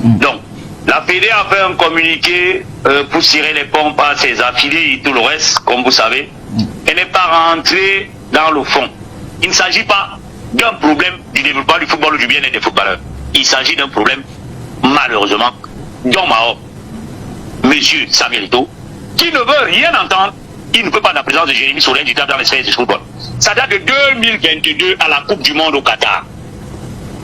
Donc, la Fédé a fait un communiqué pour tirer les pompes à ses affiliés et tout le reste, comme vous savez. Elle n'est pas rentrée dans le fond. Il ne s'agit pas d'un problème du développement du football ou du bien-être des footballeurs. Il s'agit d'un problème, malheureusement, d'homme à homme. Monsieur Samuel Eto'o, qui ne veut rien entendre, il ne peut pas la présence de Jérémy Soulin du dans les sphères du football. Ça date de 2022 à la Coupe du Monde au Qatar.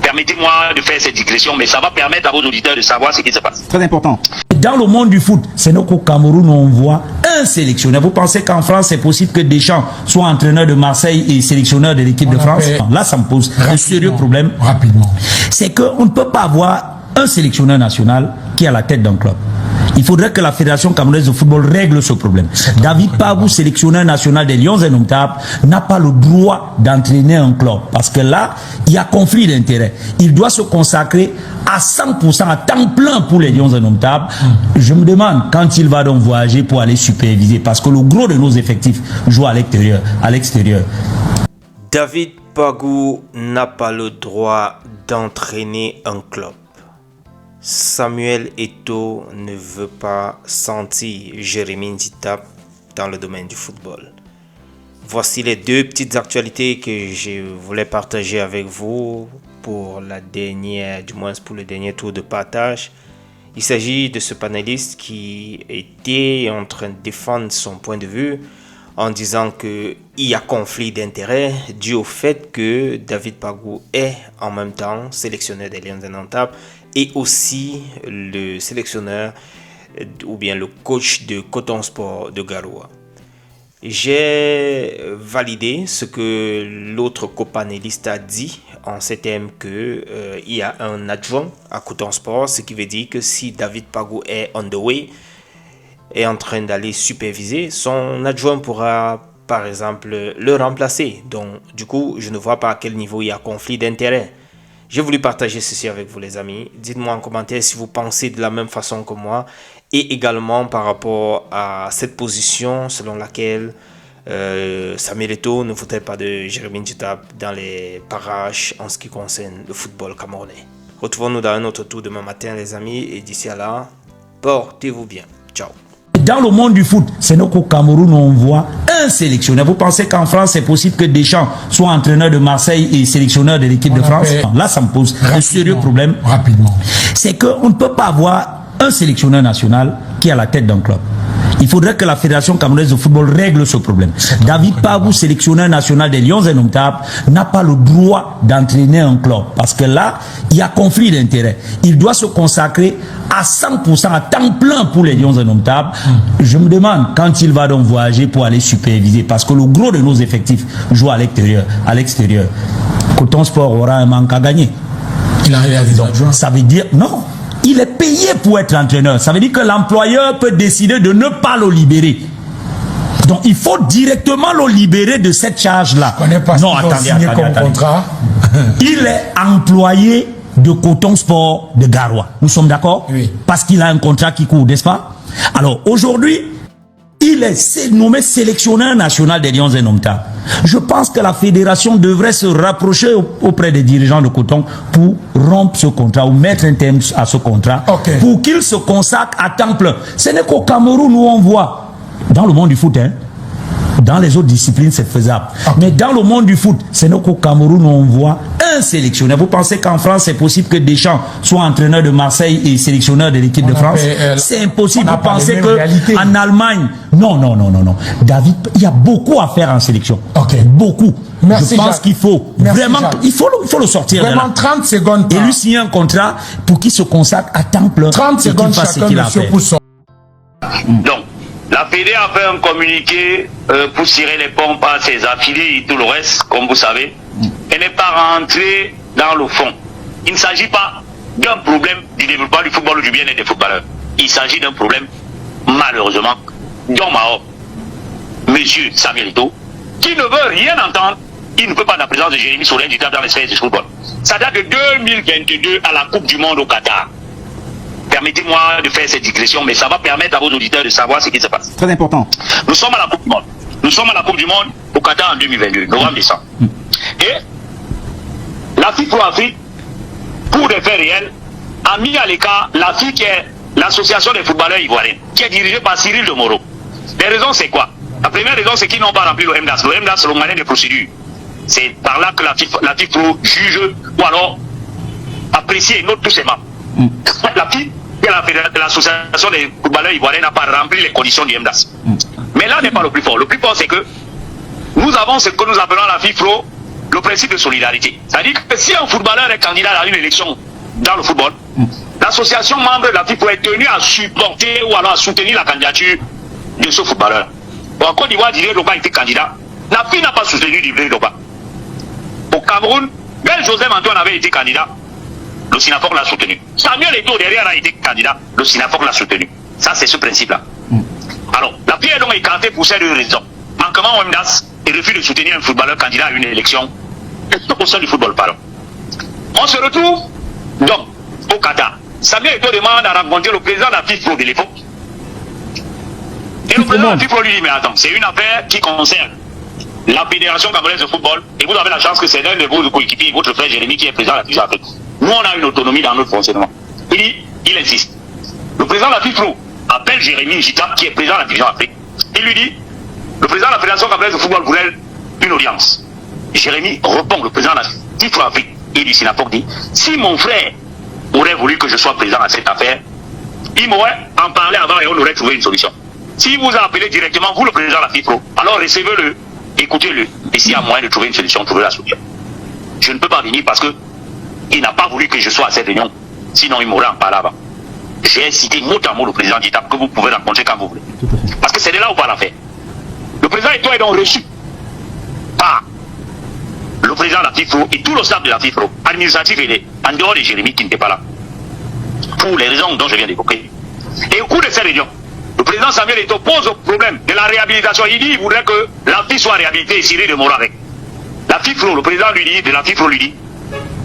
Permettez-moi de faire cette digression, mais ça va permettre à vos auditeurs de savoir ce qui se passe. Très important. Dans le monde du foot, c'est nous qu'au Cameroun, on voit un sélectionneur. Vous pensez qu'en France, c'est possible que Deschamps soit entraîneur de Marseille et sélectionneur de l'équipe de France? Là, ça me pose un sérieux problème. Rapidement. C'est qu'on ne peut pas avoir un sélectionneur national qui est à la tête d'un club. Il faudrait que la Fédération camerounaise de football règle ce problème. David Pagou, sélectionneur national des Lions Indomptables, n'a pas le droit d'entraîner un club. Parce que là, il y a conflit d'intérêts. Il doit se consacrer à 100%, à temps plein pour les Lions Indomptables. Je me demande quand il va donc voyager pour aller superviser. Parce que le gros de nos effectifs joue à l'extérieur. David Pagou n'a pas le droit d'entraîner un club. Samuel Eto'o ne veut pas sentir Jérémy Ntitap dans le domaine du football. Voici les deux petites actualités que je voulais partager avec vous pour le dernier tour de partage. Il s'agit de ce panéliste qui était en train de défendre son point de vue en disant qu'il y a conflit d'intérêts dû au fait que David Pagou est en même temps sélectionneur des Lions Indomptables et aussi le sélectionneur ou bien le coach de Coton Sport de Garoua. J'ai validé ce que l'autre copanéliste a dit en ces termes que il y a un adjoint à Coton Sport, ce qui veut dire que si David Pagou est on the way, est en train d'aller superviser, son adjoint pourra par exemple le remplacer. Donc du coup, je ne vois pas à quel niveau il y a conflit d'intérêts. J'ai voulu partager ceci avec vous les amis. Dites-moi en commentaire si vous pensez de la même façon que moi et également par rapport à cette position selon laquelle Samuel Eto'o ne voudrait pas de Jérémy Ntitap dans les parages en ce qui concerne le football camerounais. Retrouvons-nous dans un autre tour demain matin les amis et d'ici à là, portez-vous bien. Ciao. Dans le monde du foot, c'est nous qu'au Cameroun, on voit un sélectionneur. Vous pensez qu'en France, c'est possible que Deschamps soit entraîneur de Marseille et sélectionneur de l'équipe de France? Là, ça me pose un sérieux problème. Rapidement. C'est qu'on ne peut pas avoir un sélectionneur national qui est à la tête d'un club. Il faudrait que la Fédération camerounaise de football règle ce problème. David Pagou, sélectionneur national des Lions Indomptables, n'a pas le droit d'entraîner un club. Parce que là, il y a conflit d'intérêts. Il doit se consacrer à 100%, à temps plein pour les Lions Indomptables. Je me demande quand il va donc voyager pour aller superviser. Parce que le gros de nos effectifs joue à l'extérieur. Coton Sport aura un manque à gagner. Il arrive à des adjoints. Ça veut dire, non. Il est payé pour être entraîneur. Ça veut dire que l'employeur peut décider de ne pas le libérer. Donc, il faut directement le libérer de cette charge-là. Non, attendez. Contrat. Il est employé de Coton Sport de Garoua. Nous sommes d'accord? Oui. Parce qu'il a un contrat qui court, n'est-ce pas? Alors, aujourd'hui, il est nommé sélectionneur national des Lions Indomptables. Je pense que la fédération devrait se rapprocher auprès des dirigeants de Coton pour rompre ce contrat ou mettre un terme à ce contrat pour qu'il se consacre à temps plein. Ce n'est qu'au Cameroun où on voit, dans le monde du foot, hein, dans les autres disciplines, c'est faisable. Mais dans le monde du foot, c'est nous qu'au Cameroun, on voit un sélectionneur. Vous pensez qu'en France, c'est possible que Deschamps soit entraîneur de Marseille et sélectionneur de l'équipe de France? C'est impossible. Vous pensez qu'en Allemagne, non. David, il y a beaucoup à faire en sélection. Beaucoup. Merci, je pense qu'il faut vraiment, il faut le sortir vraiment de là. 30 secondes. Et lui signer un contrat pour qu'il se consacre à temps plein. 30 secondes chacun, monsieur Pousson. Donc, la Fédé a fait un communiqué pour tirer les pompes à ses affiliés et tout le reste, comme vous savez. Elle n'est pas rentrée dans le fond. Il ne s'agit pas d'un problème du développement du football ou du bien-être des footballeurs. Il s'agit d'un problème, malheureusement, d'homme à homme. Monsieur Samuel Eto'o, qui ne veut rien entendre, il ne peut pas la présence de Jérémy Soulin du dans les sphères du football. Ça date de 2022 à la Coupe du Monde au Qatar. Permettez-moi de faire cette digression, mais ça va permettre à vos auditeurs de savoir ce qui se passe. Très important. Nous sommes à la Coupe du Monde. Nous sommes à la Coupe du Monde au Qatar en 2022, novembre-décembre. Et la FIFA Afrique, pour des faits réels, a mis à l'écart la FI qui est l'association des footballeurs ivoiriens, qui est dirigée par Cyril de Moro. Les raisons, c'est quoi? La première raison, c'est qu'ils n'ont pas rempli le MDAS. Le MDAS, c'est le manuel de procédure. C'est par là que la FIFPro juge ou alors apprécie et note tous ses membres. La FI, qui est l'association des footballeurs ivoiriens, n'a pas rempli les conditions du MDAS. Mais là n'est pas le plus fort. Le plus fort, c'est que nous avons ce que nous appelons la FIFPro, le principe de solidarité. C'est-à-dire que si un footballeur est candidat à une élection dans le football, l'association membre de la FIFPro est tenue à supporter ou alors à soutenir la candidature de ce footballeur. En Côte d'Ivoire, Didier Drogba était candidat. La FI n'a pas soutenu Didier Drogba. Au Cameroun, quand Joseph Antoine avait été candidat, le SINAFOC l'a soutenu. Samuel Eto'o derrière a été candidat, le SINAFOC l'a soutenu. Ça, c'est ce principe-là. Alors, la FI est donc écartée pour ces deux raisons. Manquement au MDAS et refus de soutenir un footballeur candidat à une élection au sein du football, pardon. On se retrouve donc au Qatar. Samuel Eto'o demande à rencontrer le président de la FIFPro de l'époque. Et le président de la FIFPro lui dit, mais attends, c'est une affaire qui concerne la Fédération camerounaise de football, et vous avez la chance que c'est l'un de vos coéquipiers, votre frère Jérémy, qui est président de la FIFPro Afrique. Nous, on a une autonomie dans notre fonctionnement. Il insiste. Le président de la FIFPro appelle Jérémy Jita, qui est président de la division Afrique. Il lui dit, le président de la Fédération camerounaise de football voulait une audience. Jérémy répond, le président de la FIFPro Afrique, et du SINAFOC dit, si mon frère aurait voulu que je sois présent à cette affaire, il m'aurait en parlé avant et on aurait trouvé une solution. Si vous appelez directement, vous le président de la FIFPro, alors recevez-le, écoutez-le, et s'il y a moyen de trouver une solution, trouvez la solution. Je ne peux pas venir parce que il n'a pas voulu que je sois à cette réunion, sinon il m'aurait en parlé avant. J'ai cité mot à mot le président d'État que vous pouvez rencontrer quand vous voulez. Parce que c'est de là où part l'affaire. Le président Eto'o est donc reçu par le président de la FIFPro et tout le staff de la FIFPro, administratif et en dehors de Jérémy qui n'était pas là, pour les raisons dont je viens d'évoquer. Et au cours de cette réunion, le président Samuel Eto'o pose le problème de la réhabilitation. Il dit qu'il voudrait que la FIFPro soit réhabilitée et Cyril de Moro avec. La FIFPro, le président de la FIFPro lui dit,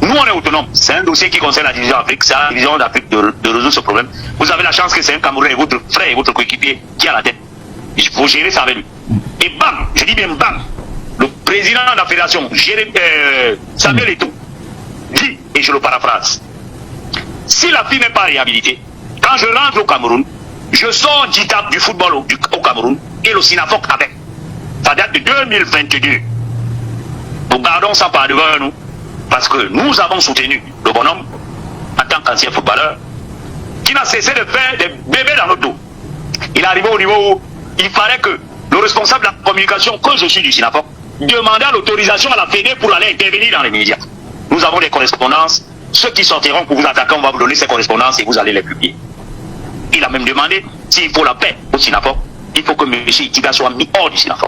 nous on est autonome, c'est un dossier qui concerne la division Afrique, c'est à la division d'Afrique de résoudre ce problème. Vous avez la chance que c'est un Camerounais, votre frère et votre coéquipier qui a la tête. Il faut gérer ça avec lui. Et bam, je dis bien bam, le président de la fédération, Samuel Eto'o, dit, et je le paraphrase, si la FIFPro n'est pas réhabilitée, quand je rentre au Cameroun, je sors d'ITAP du football au Cameroun et le SINAFOC avec. Ça date de 2022. Donc gardons ça par devant nous, parce que nous avons soutenu le bonhomme en tant qu'ancien footballeur qui n'a cessé de faire des bébés dans notre dos. Il est arrivé au niveau où il fallait que le responsable de la communication, que je suis du SINAFOC, demandait l'autorisation à la Fédé pour aller intervenir dans les médias. Nous avons des correspondances. Ceux qui sortiront pour vous attaquer, on va vous donner ces correspondances et vous allez les publier. Il a même demandé s'il faut la paix au SINAFOC, il faut que M. Itiga soit mis hors du SINAFOC.